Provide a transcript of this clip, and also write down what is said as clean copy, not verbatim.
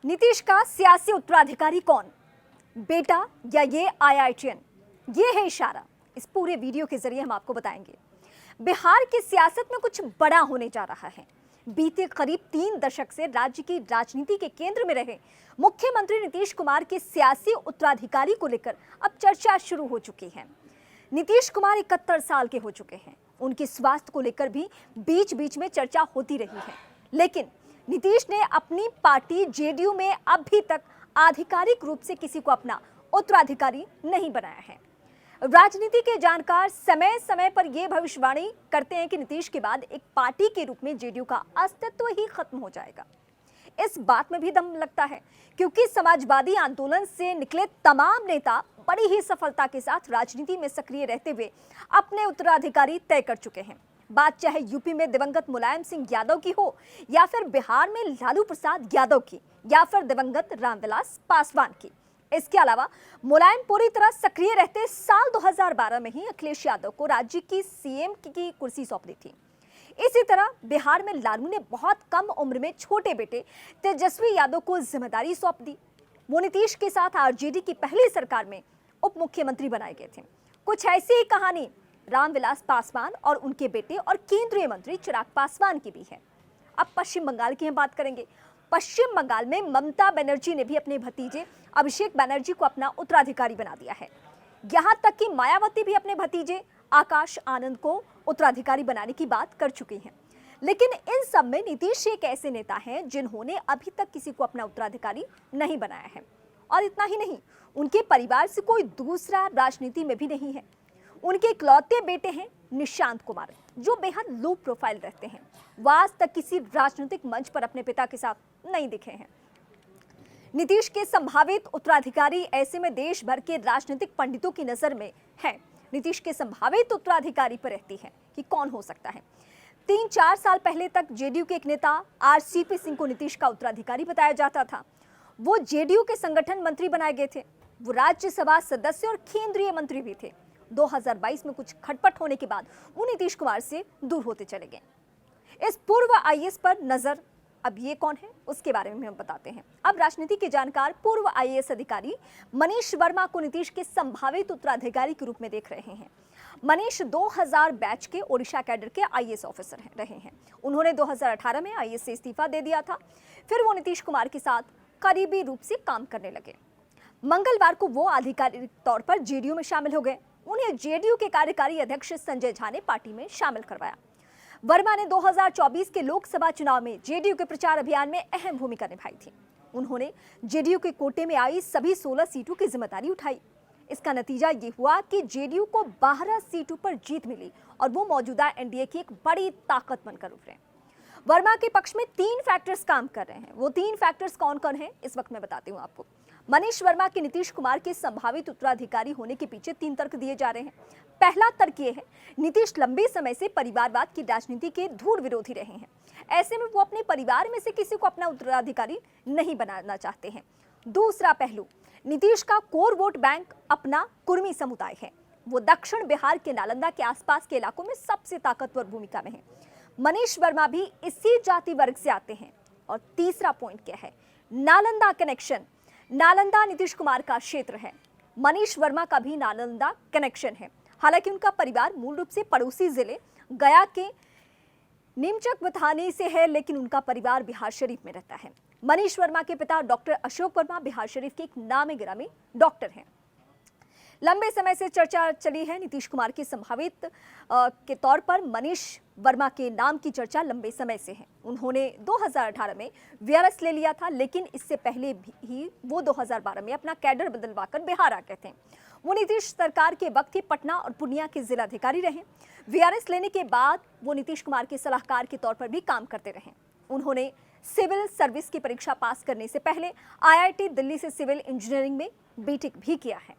नीतीश का सियासी उत्तराधिकारी कौन, बेटा या ये आईआईटीएन? ये है इशारा। इस पूरे वीडियो के जरिए हम आपको बताएंगे। बिहार की सियासत में कुछ बड़ा होने जा रहा है। बीते करीब 3 दशक से राज्य की राजनीति के केंद्र में रहे मुख्यमंत्री नीतीश कुमार के सियासी उत्तराधिकारी को लेकर अब चर्चा शुरू हो चुकी है। नीतीश कुमार 71 साल के हो चुके हैं। उनके स्वास्थ्य को लेकर भी बीच बीच में चर्चा होती रही है, लेकिन नीतीश ने अपनी पार्टी जेडीयू में अभी तक आधिकारिक रूप से किसी को अपना उत्तराधिकारी नहीं बनाया है। राजनीति के जानकार समय समय पर यह भविष्यवाणी करते हैं कि नीतीश के बाद एक पार्टी के रूप में जेडीयू का अस्तित्व ही खत्म हो जाएगा। इस बात में भी दम लगता है, क्योंकि समाजवादी आंदोलन से निकले तमाम नेता बड़ी ही सफलता के साथ राजनीति में सक्रिय रहते हुए अपने उत्तराधिकारी तय कर चुके हैं। बात चाहे यूपी में दिवंगत मुलायम सिंह यादव की हो, या फिर बिहार में लालू प्रसाद यादव की, या फिर दिवंगत रामविलास पासवान की। इसके अलावा मुलायम पूरी तरह सक्रिय रहते साल 2012 में ही अखिलेश यादव को राज्य की सीएम की कुर्सी सौंप दी थी। इसी तरह बिहार में लालू ने बहुत कम उम्र में छोटे बेटे तेजस्वी यादव को जिम्मेदारी सौंप दी। वो नीतीश के साथ आरजेडी की पहली सरकार में उप मुख्यमंत्री बनाए गए थे। कुछ ऐसी ही कहानी रामविलास पासवान और उनके बेटे और केंद्रीय मंत्री चिराग पासवान की भी है। अब पश्चिम बंगाल की हम बात करेंगे। पश्चिम बंगाल में ममता बनर्जी ने भी अपने भतीजे अभिषेक बनर्जी को अपना उत्तराधिकारी बना दिया है। यहां तक कि मायावती भी अपने भतीजे आकाश आनंद को उत्तराधिकारी बनाने की बात कर चुकी हैं। लेकिन इन सब में नीतीश एक ऐसे नेता हैं जिन्होंने अभी तक किसी को अपना उत्तराधिकारी नहीं बनाया है। और इतना ही नहीं, उनके परिवार से कोई दूसरा राजनीति में भी नहीं है। उनके इकलौते बेटे हैं निशांत कुमार, जो बेहद लो प्रोफाइल रहते हैं। वह आज तक किसी राजनीतिक मंच पर अपने पिता के साथ नहीं दिखे हैं। नीतीश के संभावित उत्तराधिकारी ऐसे में देश भर के राजनीतिक पंडितों की नजर में है। नीतीश के संभावित उत्तराधिकारी पर रहती है कि कौन हो सकता है। 3-4 साल पहले तक जेडीयू के एक नेता आरसीपी सिंह को नीतीश का उत्तराधिकारी बताया जाता था। वो जेडीयू के संगठन मंत्री बनाए गए थे। वो राज्यसभा सदस्य और केंद्रीय मंत्री भी थे। 2022 में कुछ खटपट होने के बाद वो नीतीश कुमार से दूर होते चले गए। इस पूर्व आईएएस पर नजर, अब ये कौन है उसके बारे में हम बताते हैं। अब राजनीति के जानकार पूर्व आईएएस अधिकारी मनीष वर्मा को नीतीश के संभावित उत्तराधिकारी के रूप में देख रहे हैं। मनीष 2000 बैच के ओडिशा कैडर के आईएएस ऑफिसर रहे हैं। उन्होंने 2018 में आईएएस से इस्तीफा दे दिया था। फिर वो नीतीश कुमार के साथ करीबी रूप से काम करने लगे। मंगलवार को वो आधिकारिक तौर पर जेडीयू में शामिल हो गए। उन्हें जेडीयू के कार्यकारी अध्यक्ष संजय झा ने पार्टी में शामिल करवाया। वर्मा ने 2024 के लोकसभा चुनाव में जेडीयू के प्रचार अभियान में अहम भूमिका निभाई थी। उन्होंने जेडीयू के कोटे में आई सभी 16 सीटों की जिम्मेदारी उठाई। इसका नतीजा ये हुआ कि जेडीयू को 12 सीटों पर जीत मिली और वो मौजूदा एनडीए की एक बड़ी ताकत बनकर उभरे। वर्मा के पक्ष में 3 फैक्टर्स काम कर रहे हैं। वो 3 फैक्टर्स कौन कौन है इस वक्त मैं बताती हूँ आपको। मनीष वर्मा के नीतीश कुमार के संभावित उत्तराधिकारी होने के पीछे 3 तर्क दिए जा रहे हैं। पहला तर्क ये है, नीतीश लंबे समय से परिवारवाद की राजनीति के धूर विरोधी रहे हैं। ऐसे में वो अपने परिवार में से किसी को अपना उत्तराधिकारी नहीं बनाना चाहते हैं। दूसरा पहलू, नीतीश का कोर वोट बैंक अपना कुर्मी समुदाय है। वो दक्षिण बिहार के नालंदा के आसपास के इलाकों में सबसे ताकतवर भूमिका में है। मनीष वर्मा भी इसी जाति वर्ग से आते हैं। और तीसरा पॉइंट क्या है, नालंदा कनेक्शन। नालंदा नीतीश कुमार का क्षेत्र है। मनीष वर्मा का भी नालंदा कनेक्शन है। हालांकि उनका परिवार मूल रूप से पड़ोसी जिले गया के नीमचक बथानी से है, लेकिन उनका परिवार बिहार शरीफ में रहता है। मनीष वर्मा के पिता डॉक्टर अशोक वर्मा बिहार शरीफ के एक नामी गिरामी डॉक्टर हैं। लंबे समय से चर्चा चली है नीतीश कुमार के संभावित के तौर पर मनीष वर्मा के नाम की चर्चा लंबे समय से है। उन्होंने 2018 में वीआरएस ले लिया था, लेकिन इससे पहले भी वो 2012 में अपना कैडर बदलवाकर बिहार आ गए थे। वो नीतीश सरकार के वक्त ही पटना और पूर्णिया के जिलाधिकारी रहे। वीआरएस लेने के बाद वो नीतीश कुमार के सलाहकार के तौर पर भी काम करते रहे। उन्होंने सिविल सर्विस की परीक्षा पास करने से पहले आईआईटी दिल्ली से सिविल इंजीनियरिंग में बीटेक भी किया है।